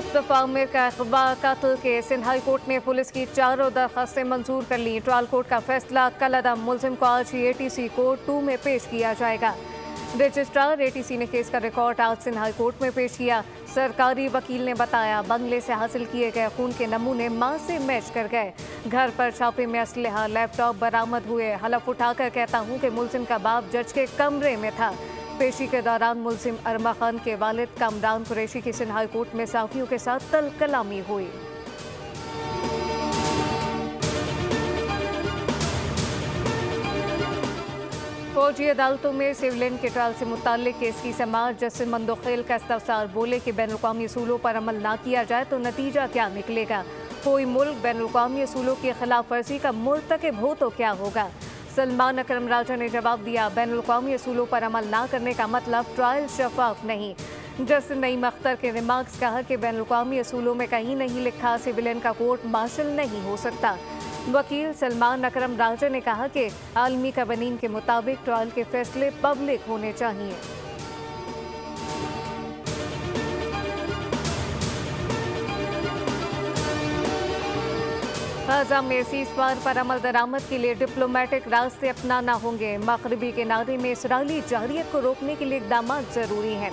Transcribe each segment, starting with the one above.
मुस्तफा आमिर का अगवा कत्ल केस सिंध हाई कोर्ट ने पुलिस की चारों दरखास्तें मंजूर कर ली। ट्रायल कोर्ट का फैसला कल अदम। मुलजिम को आज ही ATC कोर्ट 2 में पेश किया जाएगा। रजिस्ट्रार ATC ने केस का रिकॉर्ड आज सिंध हाई कोर्ट में पेश किया। सरकारी वकील ने बताया बंगले से हासिल किए गए खून के नमूने मां से मैच कर गए। घर पर छापे में असलहा लैपटॉप बरामद हुए। हलफ उठाकर कहता हूं कि मुलजिम का बाप जज के कमरे में था। पेशी के दौरान मुलजिम अरमा खान के वालिद कामरान कुरैशी की सिंध हाई कोर्ट में साफियों के साथ तल कलामी हुई। फौजी अदालतों में सिविलियन के ट्रायल से मुताल्लिक केस की समाअत जस्टिस मंदोखेल का इस्तफसार। बोले कि बैनुल-अक़वामी असूलों पर अमल ना किया जाए तो नतीजा क्या निकलेगा। कोई मुल्क बैनुल-अक़वामी असूलों की खिलाफ वर्जी का मुर्तकिब हो तो क्या होगा। सलमान अकरम राजा ने जवाब दिया बैनुल-अक़वामी असूलों पर अमल ना करने का मतलब ट्रायल शफाफ नहीं। जस्टिस नईम अख्तर के रिमार्क्स कहा कि बैनुल-अक़वामी असूलों में कहीं नहीं लिखा सिविलियन का कोर्ट मार्शल नहीं हो सकता। वकील सलमान अकरम राजा ने कहा कि आलमी कवानीन के मुताबिक ट्रायल के फैसले पब्लिक होने चाहिए। गाजा में सीज़फायर पर अमल दरामद के लिए डिप्लोमेटिक रास्ते अपनाना होंगे। मगरबी किनारे में इसराइली जहरियत को रोकने के लिए इक़दाम ज़रूरी हैं।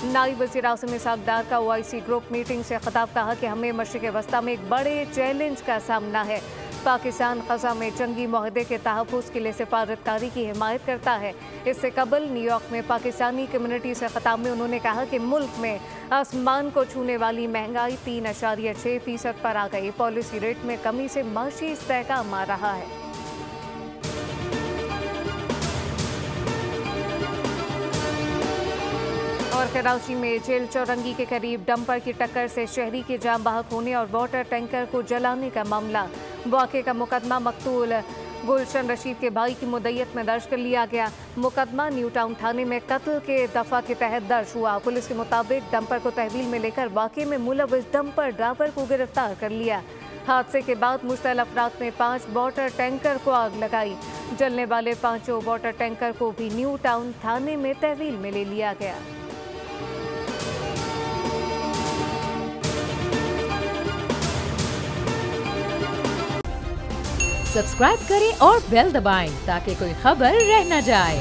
नायब वज़ीर आज़म इसहाक़ डार का OIC ग्रुप मीटिंग से खिताब कहा कि हमें मशरिक़ वस्ता में एक बड़े चैलेंज का सामना है। पाकिस्तान ग़ज़ा में जंगी मुआहदे के तहफ़्फ़ुज़ के लिए सिफारतकारी की हिमायत करता है। इससे कबल न्यूयॉर्क में पाकिस्तानी कम्युनिटी से खिताब में उन्होंने कहा कि मुल्क में आसमान को छूने वाली महंगाई 3.6% पर आ गई। पॉलिसी रेट में कमी से माशी इस्तेहकाम आ रहा है। और कराची में जेल चौरंगी के करीब डंपर की टक्कर से शहरी की जान बहक होने और वाटर टैंकर को जलाने का मामला। वाक़े का मुकदमा मकतूल गुलशन रशीद के भाई की मुद्दत में दर्ज कर लिया गया। मुकदमा न्यू टाउन थाने में कत्ल के दफ़ा के तहत दर्ज हुआ। पुलिस के मुताबिक डंपर को तहवील में लेकर वाक़े में मुलव्विस डंपर ड्राइवर को गिरफ्तार कर लिया। हादसे के बाद मुश्तल अफराद ने 5 वाटर टैंकर को आग लगाई। जलने वाले 5 वाटर टैंकर को भी न्यू टाउन थाने में तहवील में ले लिया गया। सब्सक्राइब करें और बेल दबाएं ताकि कोई खबर रह न जाए।